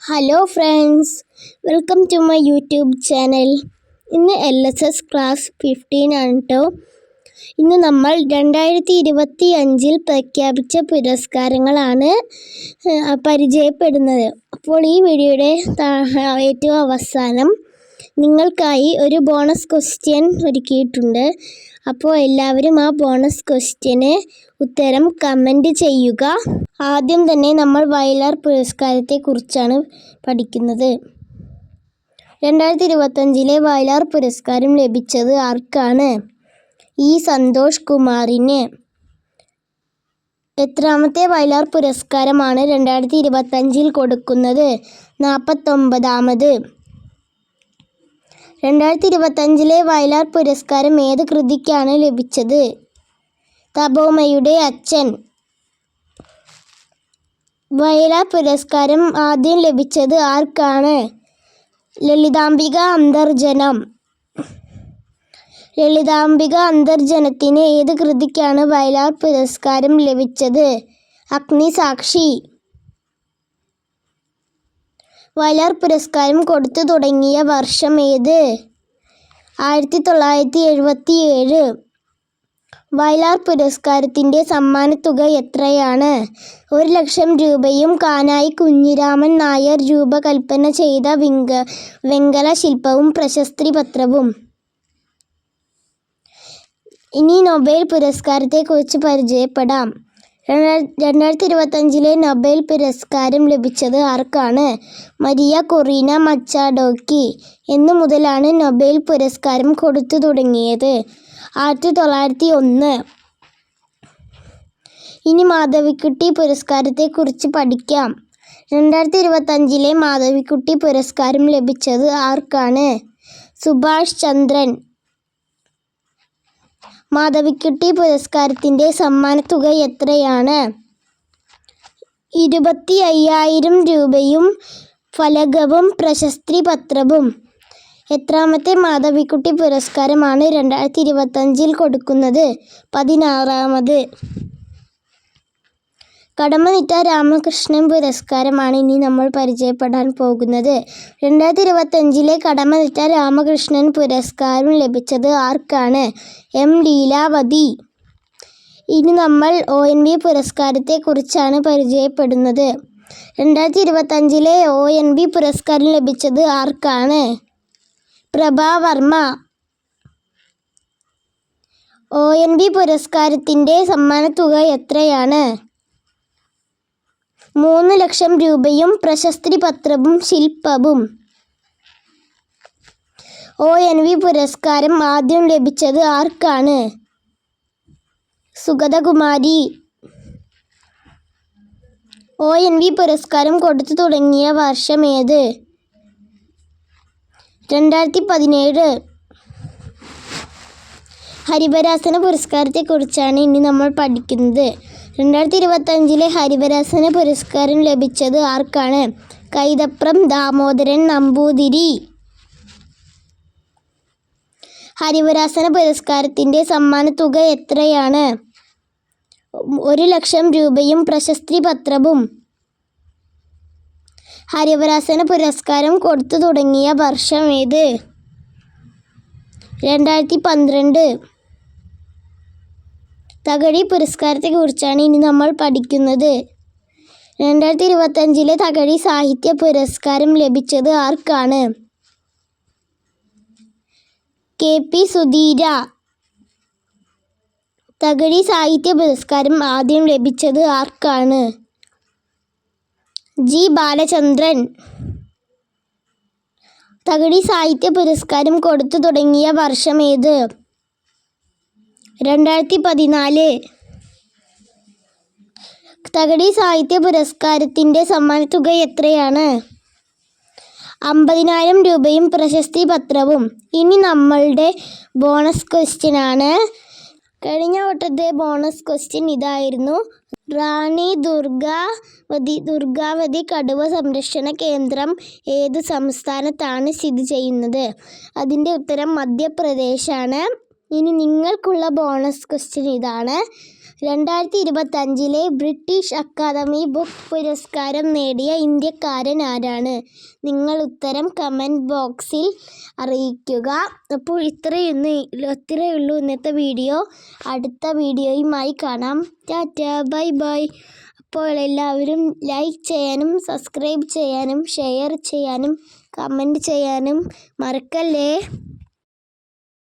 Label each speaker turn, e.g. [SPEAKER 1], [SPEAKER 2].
[SPEAKER 1] Hello friends, welcome to my YouTube channel. ഇന്ന് LSS class 15 ആണ് കേട്ടോ. ഇന്ന് നമ്മൾ 2025 പ്രഖ്യാപിച്ച പുരസ്കാരങ്ങളാണ് പരിചയപ്പെടുന്നത്. അപ്പോൾ ഈ വീഡിയോയുടെ ഏറ്റവും അവസാനം നിങ്ങൾക്കായി ഒരു ബോണസ് ക്വസ്റ്റ്യൻ ഒരുക്കിയിട്ടുണ്ട്. അപ്പോൾ എല്ലാവരും ആ ബോണസ് ക്വസ്റ്റ്യന് ഉത്തരം കമൻറ്റ് ചെയ്യുക. ആദ്യം തന്നെ നമ്മൾ വയലാർ പുരസ്കാരത്തെക്കുറിച്ചാണ് പഠിക്കുന്നത്. 2025 വയലാർ പുരസ്കാരം ലഭിച്ചത് ആർക്കാണ്? ഇ സന്തോഷ് കുമാറിന്. എത്രാമത്തെ വയലാർ പുരസ്കാരമാണ് 2025 കൊടുക്കുന്നത്? 49ാമത്. 2025 വയലാർ പുരസ്കാരം ഏത് കൃതിക്കാണ് ലഭിച്ചത്? തപോമയുടെ അച്ഛൻ. വയലാർ പുരസ്കാരം ആദ്യം ലഭിച്ചത് ആർക്കാണ്? ലളിതാംബിക അന്തർജനം. ലളിതാംബിക അന്തർജനത്തിന് ഏത് കൃതിക്കാണ് വയലാർ പുരസ്കാരം ലഭിച്ചത്? അഗ്നിസാക്ഷി. വയലാർ പുരസ്കാരം കൊടുത്തു തുടങ്ങിയ വർഷം ഏത്? 1977. വയലാർ പുരസ്കാരത്തിൻ്റെ സമ്മാനത്തുക എത്രയാണ്? 1,00,000 രൂപയും കാനായി കുഞ്ഞിരാമൻ നായർ രൂപകൽപ്പന ചെയ്ത വെങ്കല ശില്പവും പ്രശസ്തി പത്രവും. ഇനി നൊബേൽ പുരസ്കാരത്തെക്കുറിച്ച് പരിചയപ്പെടാം. 2025 നൊബേൽ പുരസ്കാരം ലഭിച്ചത് ആർക്കാണ്? മരിയ കൊറീന മച്ചാഡോയ്ക്ക്. എന്നു മുതലാണ് നൊബേൽ പുരസ്കാരം കൊടുത്തു തുടങ്ങിയത്? 1901. ഇനി മാധവിക്കുട്ടി പുരസ്കാരത്തെക്കുറിച്ച് പഠിക്കാം. 2025 മാധവിക്കുട്ടി പുരസ്കാരം ലഭിച്ചത് ആർക്കാണ്? സുഭാഷ് ചന്ദ്രൻ. മാധവിക്കുട്ടി പുരസ്കാരത്തിൻ്റെ സമ്മാനത്തുക എത്രയാണ്? 25,000 രൂപയും ഫലകവും പ്രശസ്തി പത്രവും. എത്രാമത്തെ മാധവിക്കുട്ടി പുരസ്കാരമാണ് 2025 കൊടുക്കുന്നത്? 16ാമത്. കടമ്മനിട്ട രാമകൃഷ്ണൻ പുരസ്കാരമാണ് ഇനി നമ്മൾ പരിചയപ്പെടാൻ പോകുന്നത്. 2025 കടമ്മനിട്ട രാമകൃഷ്ണൻ പുരസ്കാരം ലഭിച്ചത് ആർക്കാണ്? എം ലീലാവതി. ഇനി നമ്മൾ ONV പുരസ്കാരത്തെക്കുറിച്ചാണ് പരിചയപ്പെടുന്നത്. 2025 ONV പുരസ്കാരം ലഭിച്ചത് ആർക്കാണ്? പ്രഭാവർമ്മ. ONV പുരസ്കാരത്തിൻ്റെ സമ്മാനത്തുക എത്രയാണ്? 3,00,000 രൂപയും പ്രശസ്തി പത്രവും ശില്പവും. ONV പുരസ്കാരം ആദ്യം ലഭിച്ചത് ആർക്കാണ്? സുഗതകുമാരി. ONV പുരസ്കാരം കൊടുത്തു തുടങ്ങിയ വർഷം ഏത്? 2017. ഹരിവരാസന പുരസ്കാരത്തെക്കുറിച്ചാണ് ഇനി നമ്മൾ പഠിക്കുന്നത്. 2025 ഹരിവരാസന പുരസ്കാരം ലഭിച്ചത് ആർക്കാണ്? കൈതപ്രം ദാമോദരൻ നമ്പൂതിരി. ഹരിവരാസന പുരസ്കാരത്തിൻ്റെ സമ്മാനത്തുക എത്രയാണ്? 1,00,000 രൂപയും പ്രശസ്തി പത്രവും. ഹരിവരാസന പുരസ്കാരം കൊടുത്തു തുടങ്ങിയ വർഷം ഏത്? 2012. തകഴി പുരസ്കാരത്തെക്കുറിച്ചാണ് ഇനി നമ്മൾ പഠിക്കുന്നത്. 2025 തകഴി സാഹിത്യ പുരസ്കാരം ലഭിച്ചത് ആർക്കാണ്? KP സുധീര. തകഴി സാഹിത്യ പുരസ്കാരം ആദ്യം ലഭിച്ചത് ആർക്കാണ്? G ബാലചന്ദ്രൻ. തകഴി സാഹിത്യ പുരസ്കാരം കൊടുത്തു തുടങ്ങിയ വർഷം ഏത്? 2014. തകഴി സാഹിത്യ പുരസ്കാരത്തിൻ്റെ സമ്മാനത്തുക എത്രയാണ്? 50,000 രൂപയും പ്രശസ്തി പത്രവും. ഇനി നമ്മളുടെ ബോണസ് ക്വസ്റ്റ്യനാണ്. കഴിഞ്ഞ വട്ടത്തെ ബോണസ് ക്വസ്റ്റ്യൻ ഇതായിരുന്നു. റാണി ദുർഗാവതി കടുവ സംരക്ഷണ കേന്ദ്രം ഏത് സംസ്ഥാനത്താണ് സ്ഥിതി ചെയ്യുന്നത്? അതിൻ്റെ ഉത്തരം മധ്യപ്രദേശാണ്. ഇനി നിങ്ങൾക്കുള്ള ബോണസ് ക്വസ്റ്റ്യൻ ഇതാണ്. 2025 ബ്രിട്ടീഷ് അക്കാദമി ബുക്ക് പുരസ്കാരം നേടിയ ഇന്ത്യക്കാരൻ ആരാണ്? നിങ്ങൾ ഉത്തരം കമൻറ്റ് ബോക്സിൽ അറിയിക്കുക. അപ്പോൾ ഇത്രയേ ഉള്ളൂ ഇന്നത്തെ വീഡിയോ. അടുത്ത വീഡിയോയുമായി കാണാം. Tata, bye bye. അപ്പോൾ എല്ലാവരും ലൈക്ക് ചെയ്യാനും സബ്സ്ക്രൈബ് ചെയ്യാനും ഷെയർ ചെയ്യാനും കമൻറ്റ് ചെയ്യാനും മറക്കല്ലേ.